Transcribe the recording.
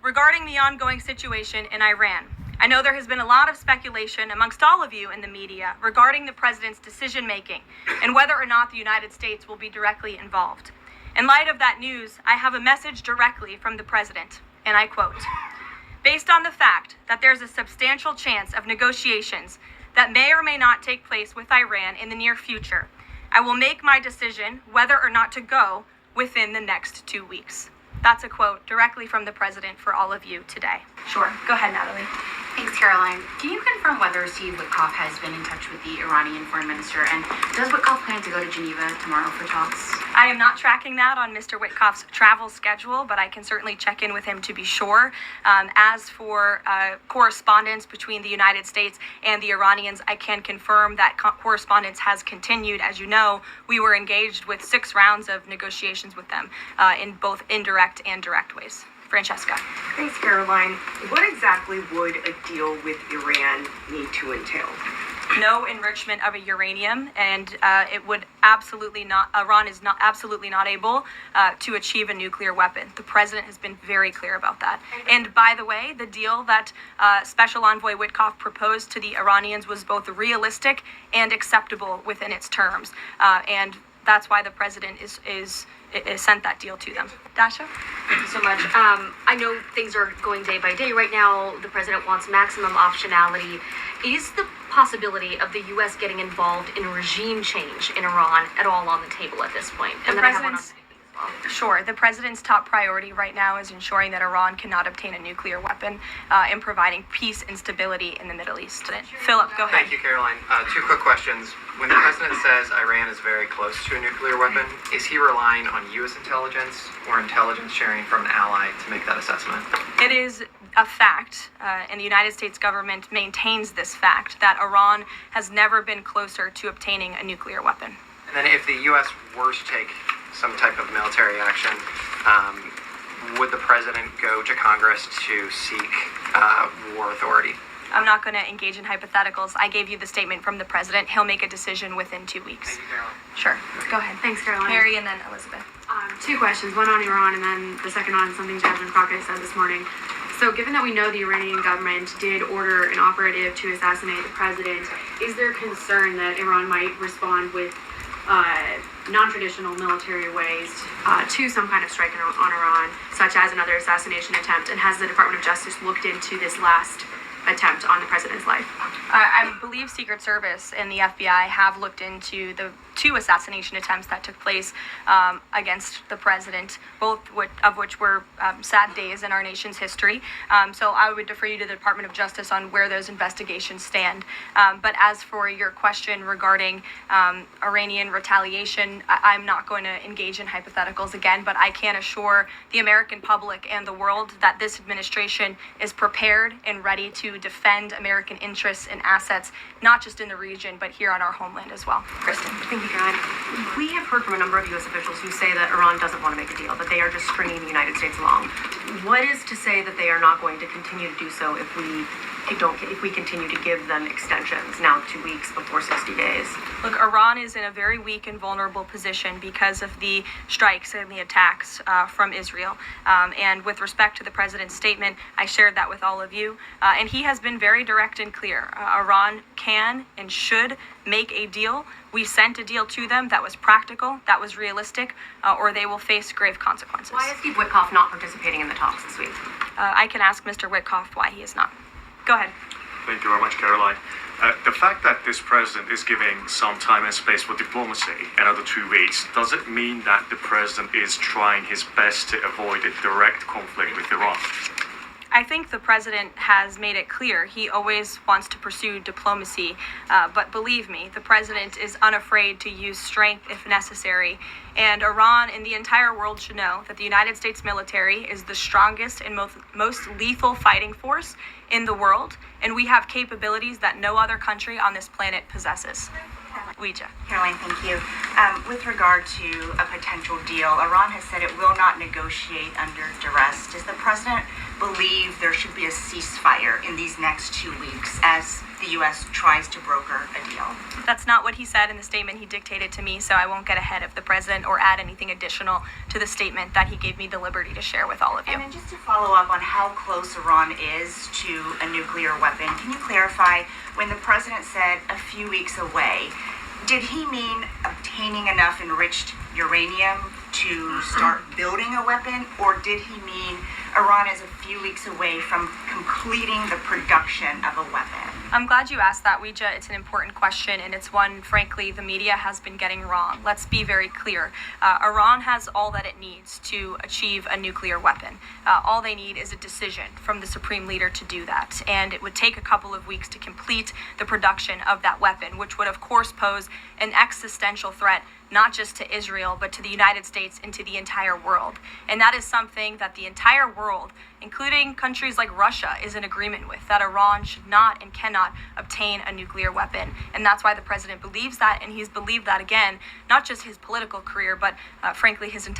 Regarding the ongoing situation in Iran, I know there has been a lot of speculation amongst all of you in the media regarding the president's decision-making and whether or not the United States will be directly involved. In light of that news, I have a message directly from the president, and I quote, "Based on the fact that there's a substantial chance of negotiations that may or may not take place with Iran in the near future, I will make my decision whether or not to go within the next 2 weeks." That's a quote directly from the president for all of you today. Sure. Go ahead, Natalie. Thanks, Caroline. Can you confirm whether Steve Witkoff has been in touch with the Iranian foreign minister? And does Witkoff plan to go to Geneva tomorrow for talks? I am not tracking that on Mr. Witkoff's travel schedule, but I can certainly check in with him to be sure. As for correspondence between the United States and the Iranians, I can confirm that correspondence has continued. As you know, we were engaged with 6 rounds of negotiations with them in both indirect and direct ways. Francesca. Thanks, Caroline. What exactly would a deal with Iran need to entail? No enrichment of uranium, and it would absolutely not. Iran is not absolutely not able to achieve a nuclear weapon. The president has been very clear about that. And by the way, the deal that Special Envoy Witkoff proposed to the Iranians was both realistic and acceptable within its terms, and that's why the president is sent that deal to them. Dasha? Thank you so much. I know things are going day by day right now. The president wants maximum optionality. Is the possibility of the U.S. getting involved in regime change in Iran at all on the table at this point? And then I have one on. Sure. The president's top priority right now is ensuring that Iran cannot obtain a nuclear weapon and providing peace and stability in the Middle East. Philip, go ahead. Thank you, Caroline. 2 quick questions. When the president says Iran is very close to a nuclear weapon, is he relying on U.S. intelligence or intelligence sharing from an ally to make that assessment? It is a fact, and the United States government maintains this fact, that Iran has never been closer to obtaining a nuclear weapon. And then if the U.S. were to take some type of military action, would the president go to Congress to seek war authority? I'm not going to engage in hypotheticals. I gave you the statement from the president. He'll make a decision within 2 weeks. Thank you, Caroline. Sure. Go ahead. Thanks, Caroline. Mary and then Elizabeth. 2 questions, one on Iran and then the second on something Jasmine Crockett said this morning. So given that we know the Iranian government did order an operative to assassinate the president, is there concern that Iran might respond with non-traditional military ways to some kind of strike on Iran, such as another assassination attempt? And has the Department of Justice looked into this last attempt on the president's life? I believe Secret Service and the FBI have looked into the 2 assassination attempts that took place against the president, both of which were sad days in our nation's history. So I would defer you to the Department of Justice on where those investigations stand. But as for your question regarding Iranian retaliation, I'm not going to engage in hypotheticals again, but I can assure the American public and the world that this administration is prepared and ready to defend American interests and assets, not just in the region, but here on our homeland as well. Kristen. Thank you, Caroline. We have heard from a number of U.S. officials who say that Iran doesn't want to make a deal, that they are just stringing the United States along. What is to say that they are not going to continue to do so if we continue to give them extensions, now 2 weeks before 60 days? Look, Iran is in a very weak and vulnerable position because of the strikes and the attacks from Israel. And with respect to the president's statement, I shared that with all of you. And he has been very direct and clear. Iran can and should make a deal. We sent a deal to them that was practical, that was realistic, or they will face grave consequences. Why is Steve Witkoff not participating in the talks this week? I can ask Mr. Witkoff why he is not. Go ahead. Thank you very much, Caroline. The fact that this president is giving some time and space for diplomacy, another 2 weeks, does it mean that the president is trying his best to avoid a direct conflict with Iran? I think the president has made it clear he always wants to pursue diplomacy, but believe me, the president is unafraid to use strength if necessary. And Iran and the entire world should know that the United States military is the strongest and most lethal fighting force in the world, and we have capabilities that no other country on this planet possesses. Ouija. Caroline, thank you. With regard to a potential deal, Iran has said it will not negotiate under duress. Does the president believe there should be a ceasefire in these next 2 weeks as the U.S. tries to broker a deal? That's not what he said in the statement he dictated to me, so I won't get ahead of the president or add anything additional to the statement that he gave me the liberty to share with all of you. And then just to follow up on how close Iran is to a nuclear weapon, can you clarify, when the president said a few weeks away, did he mean obtaining enough enriched uranium to start building a weapon, or did he mean Iran is a few weeks away from completing the production of a weapon? I'm glad you asked that, Weija. It's an important question, and it's one, frankly, the media has been getting wrong. Let's be very clear. Iran has all that it needs to achieve a nuclear weapon. All they need is a decision from the supreme leader to do that, and it would take a couple of weeks to complete the production of that weapon, which would, of course, pose an existential threat not just to Israel, but to the United States and to the entire world. And that is something that the entire world, including countries like Russia, is in agreement with, that Iran should not and cannot obtain a nuclear weapon. And that's why the president believes that, and he's believed that, again, not just his political career, but frankly, his entire